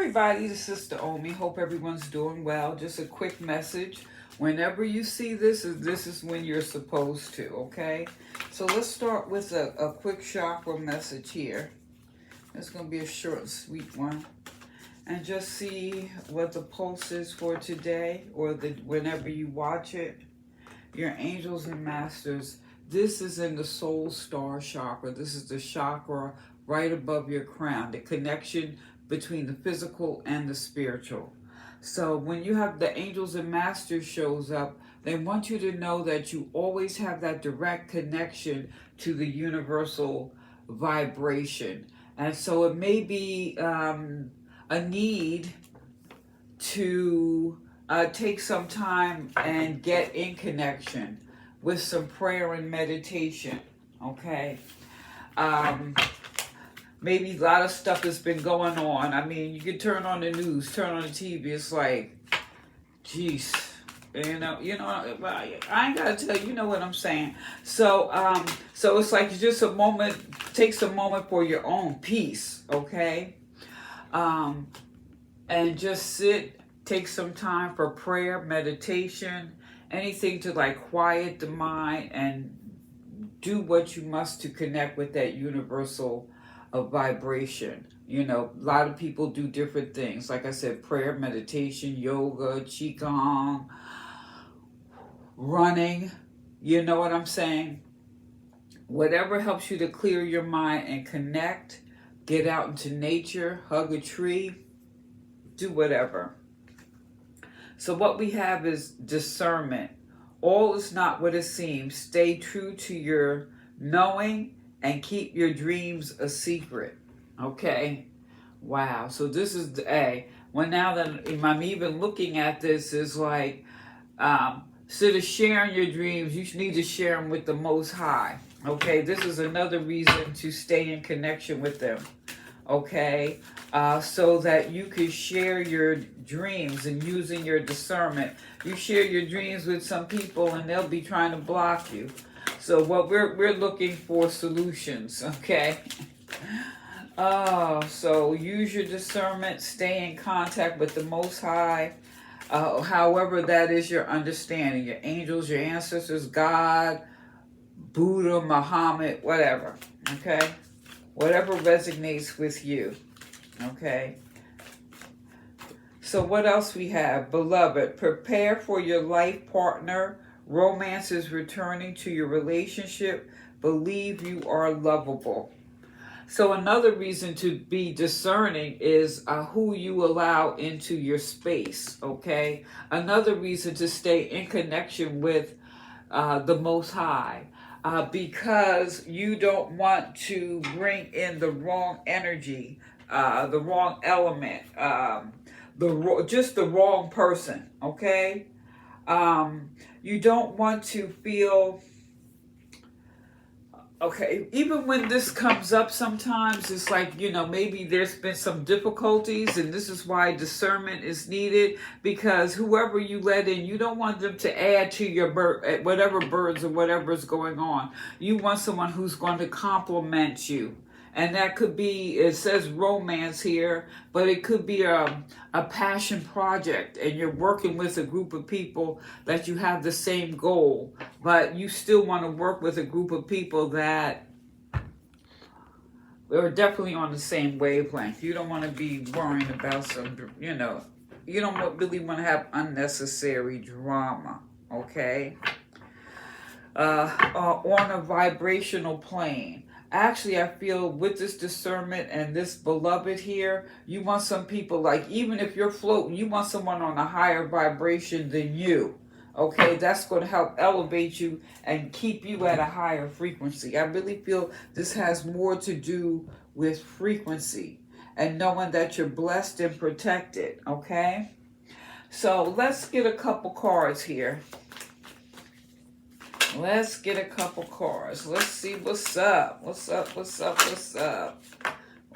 everybody, this is Sister Omi. Hope everyone's doing well. Just a quick message. Whenever you see this is when you're supposed to, okay? So let's start with a quick chakra message here. It's going to be a short and sweet one. And just see what the pulse is for today or whenever you watch it. Your angels and masters. This is in the soul star chakra. This is the chakra right above your crown. The connection between the physical and the spiritual. So when you have the angels and masters shows up, they want you to know that you always have that direct connection to the universal vibration. And so it may be a need to take some time and get in connection with some prayer and meditation, okay? Maybe a lot of stuff has been going on. I mean, you can turn on the news, turn on the TV. It's like, geez, I ain't gotta tell you, you know what I'm saying. So it's like just a moment. Takes a moment for your own peace, okay? And just sit. Take some time for prayer, meditation, anything to like quiet the mind and do what you must to connect with that universal vibration. You know, a lot of people do different things. Like I said, prayer, meditation, yoga, qigong, running. You know what I'm saying? Whatever helps you to clear your mind and connect, get out into nature, hug a tree, do whatever. So what we have is discernment. All is not what it seems. Stay true to your knowing and keep your dreams a secret. Okay? Wow. So this is the A. Well, now that I'm even looking at this, is like, instead of sharing your dreams, you need to share them with the Most High. Okay? This is another reason to stay in connection with them. Okay? So that you can share your dreams and using your discernment. You share your dreams with some people and they'll be trying to block you. So what we're looking for solutions, okay? So use your discernment, stay in contact with the Most High, however that is your understanding, your angels, your ancestors, God, Buddha, Muhammad, whatever, okay? Whatever resonates with you, okay? So what else we have? Beloved, prepare for your life partner. Romance is returning to your relationship. Believe you are lovable. So another reason to be discerning is who you allow into your space, okay? Another reason to stay in connection with the Most High. Because you don't want to bring in the wrong energy, the wrong element, just the wrong person, okay? You don't want to feel, okay, even when this comes up sometimes, it's like, you know, maybe there's been some difficulties and this is why discernment is needed, because whoever you let in, you don't want them to add to your whatever birds or whatever is going on. You want someone who's going to complement you. And that could be, it says romance here, but it could be a passion project and you're working with a group of people that you have the same goal, but you still want to work with a group of people that are definitely on the same wavelength. You don't want to be worrying about some, you don't really want to have unnecessary drama, okay? On a vibrational plane. Actually, I feel with this discernment and this beloved here, you want some people, like, even if you're floating, you want someone on a higher vibration than you. Okay, that's going to help elevate you and keep you at a higher frequency. I really feel this has more to do with frequency and knowing that you're blessed and protected. Okay, so let's get a couple cards here. Let's get a couple cards. Let's see what's up. What's up?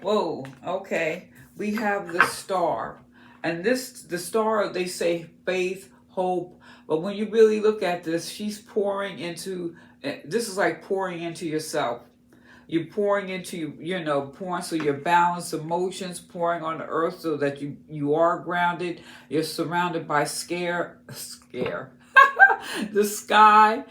Whoa, okay. We have the star. And the star, they say faith, hope. But when you really look at this, she's pouring into, this is like pouring into yourself. You're pouring into, pouring so your balanced emotions, pouring on the earth so that you are grounded. You're surrounded by scare, the sky,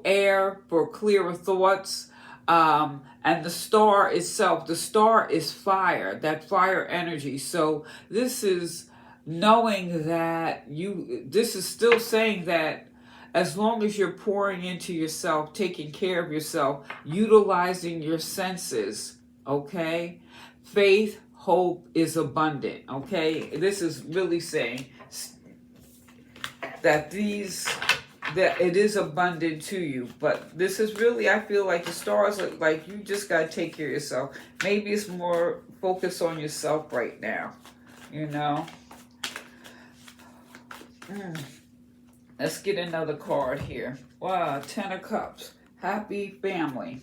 air for clearer thoughts. And the star itself, the star is fire, that fire energy. So this is knowing that this is still saying that as long as you're pouring into yourself, taking care of yourself, utilizing your senses, okay? Faith, hope is abundant, okay? This is really saying that it is abundant to you. But this is really, I feel like the stars are like, you just got to take care of yourself. Maybe it's more focus on yourself right now, Let's get another card here. Wow, 10 of Cups. Happy family.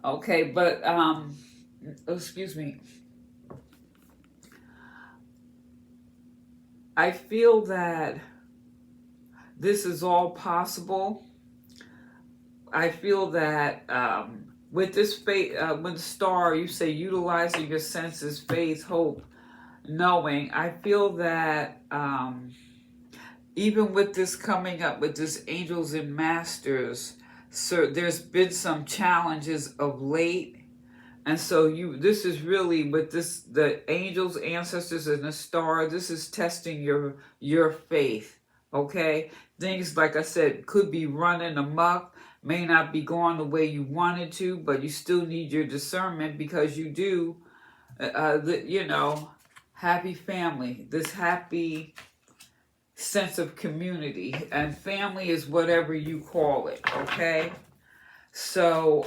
Okay, but, excuse me. I feel that this is all possible. I feel that with this faith, with the star, you say utilizing your senses, faith, hope, knowing. I feel that even with this coming up with this angels and masters, there's been some challenges of late. And so this is really with this, the angels, ancestors, and the star, this is testing your faith, okay? Things, like I said, could be running amok, may not be going the way you wanted to, but you still need your discernment because you do, happy family, this happy sense of community, and family is whatever you call it, okay? So,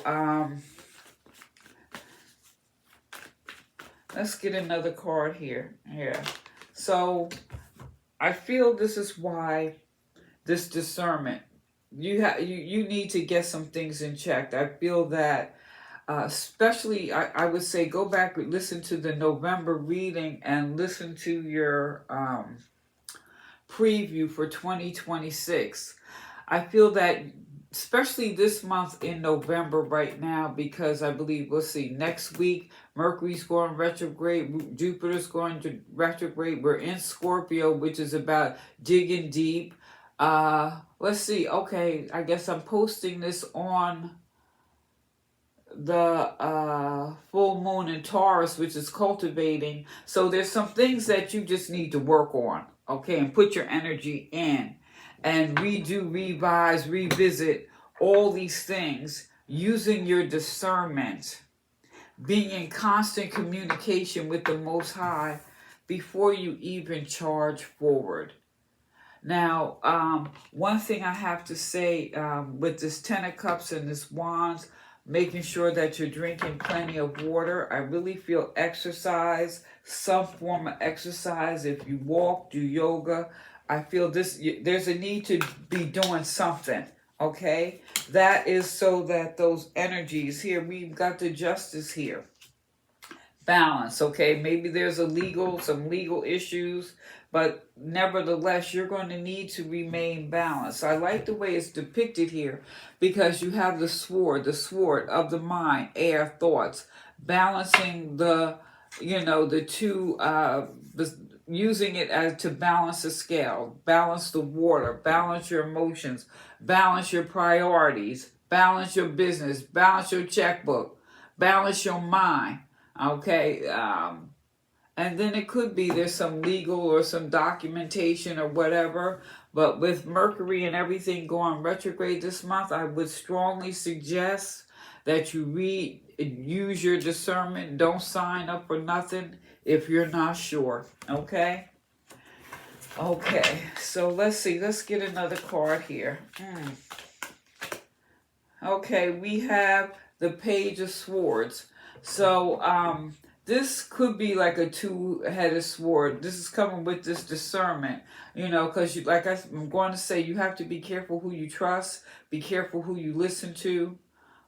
let's get another card here. Yeah. So I feel this is why this discernment, you need to get some things in check. I feel that especially, I would say go back and listen to the November reading and listen to your preview for 2026. I feel that especially this month in November right now, because I believe, let's see, next week, Mercury's going retrograde, Jupiter's going to retrograde. We're in Scorpio, which is about digging deep. Let's see, okay, I guess I'm posting this on the full moon in Taurus, which is cultivating. So there's some things that you just need to work on, okay, and put your energy in. And redo, revise, revisit all these things using your discernment, being in constant communication with the Most High before you even charge forward. Now, one thing I have to say with this 10 of Cups and this Wands, making sure that you're drinking plenty of water. I really feel exercise, some form of exercise. If you walk, do yoga, I feel there's a need to be doing something, okay? That is so that those energies here, we've got the Justice here. Balance, okay? Maybe there's some legal issues, but nevertheless, you're going to need to remain balanced. I like the way it's depicted here because you have the sword of the mind, air, thoughts, balancing the two, using it as to balance the scale, balance the water, balance your emotions, balance your priorities, balance your business, balance your checkbook, balance your mind, okay? And then it could be there's some legal or some documentation or whatever, but with Mercury and everything going retrograde this month, I would strongly suggest that you use your discernment. Don't sign up for nothing if you're not sure, okay? Okay, so let's see. Let's get another card here. Okay, we have the Page of Swords. So, this could be like a two-headed sword. This is coming with this discernment, because I'm going to say, you have to be careful who you trust, be careful who you listen to,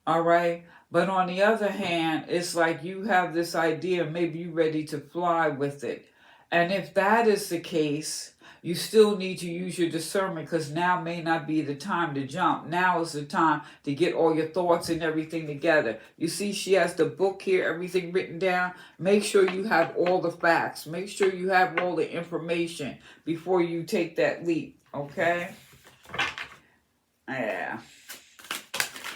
all right? But on the other hand, it's like you have this idea, maybe you're ready to fly with it. And if that is the case, you still need to use your discernment, because now may not be the time to jump. Now is the time to get all your thoughts and everything together. You see, she has the book here, everything written down. Make sure you have all the facts. Make sure you have all the information before you take that leap, okay? Yeah.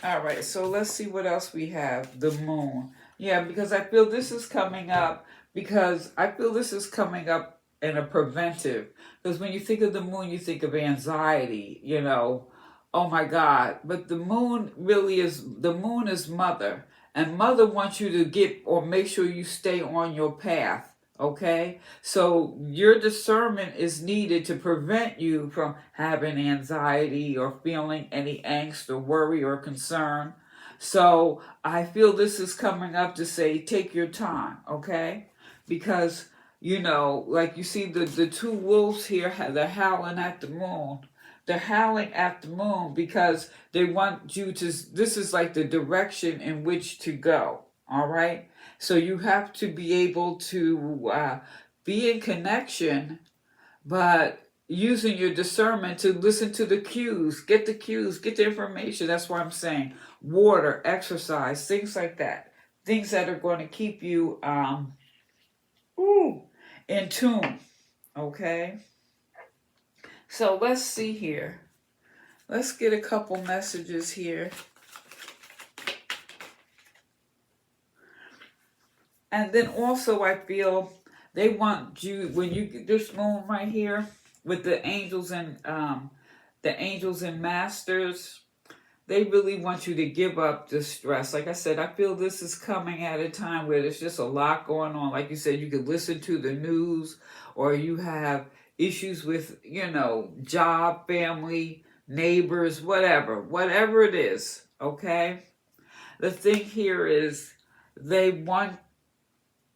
All right, so let's see what else we have. The moon. Yeah, because I feel this is coming up, in a preventive. Because when you think of the moon, you think of anxiety, Oh my God. But the moon is mother. And mother wants you to get or make sure you stay on your path. Okay? So your discernment is needed to prevent you from having anxiety or feeling any angst or worry or concern. So I feel this is coming up to say, take your time, okay? Because, like you see the two wolves here, they're howling at the moon. They're howling at the moon because they want you to, this is like the direction in which to go, all right? So you have to be able to be in connection, but using your discernment to listen to the cues, get the information. That's why I'm saying water, exercise, things like that. Things that are going to keep you in tune, okay? So let's see here. Let's get a couple messages here. And then also I feel they want you, when you get this moon right here with the angels and masters, they really want you to give up the stress. Like I said, I feel this is coming at a time where there's just a lot going on. Like you said, you could listen to the news, or you have issues with, job, family, neighbors, whatever it is, okay? The thing here is they want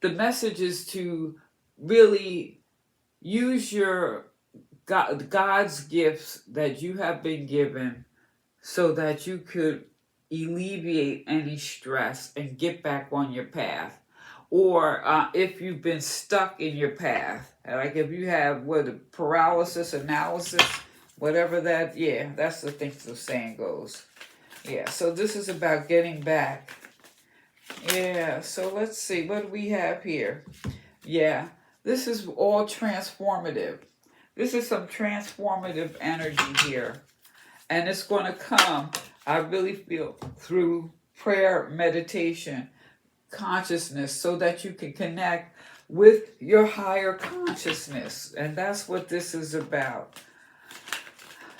the message is to really use your God's gifts that you have been given so that you could alleviate any stress and get back on your path. Or if you've been stuck in your path, like if you have paralysis analysis, whatever that, that's the thing the saying goes. Yeah, so this is about getting back. Yeah, so let's see, what do we have here? Yeah, this is all transformative. This is some transformative energy here. And it's going to come, I really feel, through prayer, meditation, consciousness, so that you can connect with your higher consciousness. And that's what this is about.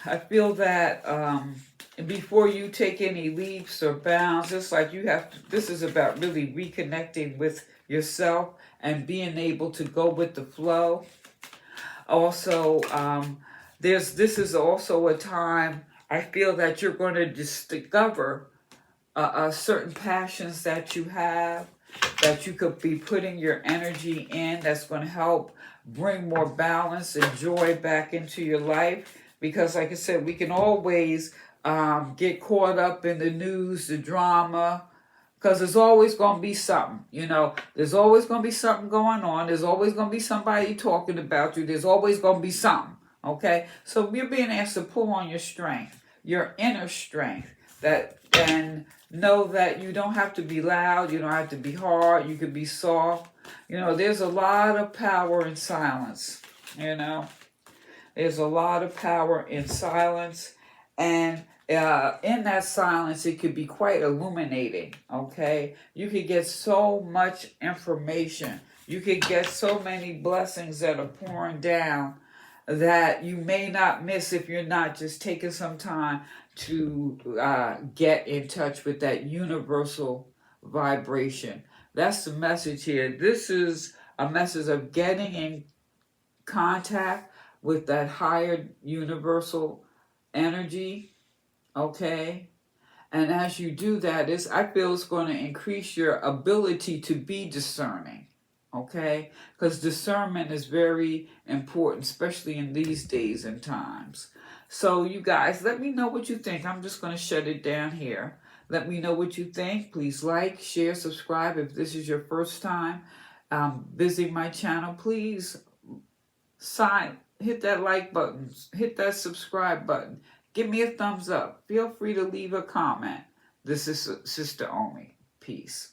I feel that before you take any leaps or bounds, it's like this is about really reconnecting with yourself and being able to go with the flow. Also, this is also a time I feel that you're going to discover certain passions that you have, that you could be putting your energy in, that's going to help bring more balance and joy back into your life. Because like I said, we can always get caught up in the news, the drama, because there's always going to be something, there's always going to be something going on. There's always going to be somebody talking about you. There's always going to be something, okay? So you're being asked to pull on your strength, your inner strength, and know that you don't have to be loud. You don't have to be hard. You can be soft. There's a lot of power in silence, There's a lot of power in silence, and in that silence, it could be quite illuminating, okay? You could get so much information. You could get so many blessings that are pouring down that you may not miss if you're not just taking some time to get in touch with that universal vibration. That's the message here. This is a message of getting in contact with that higher universal energy, okay? And as you do that, I feel it's going to increase your ability to be discerning, okay? Because discernment is very important, especially in these days and times. So you guys, let me know what you think. I'm just going to shut it down here. Let me know what you think. Please like, share, subscribe. If this is your first time visiting my channel, please hit that like button, hit that subscribe button. Give me a thumbs up. Feel free to leave a comment. This is Sister Omi. Peace.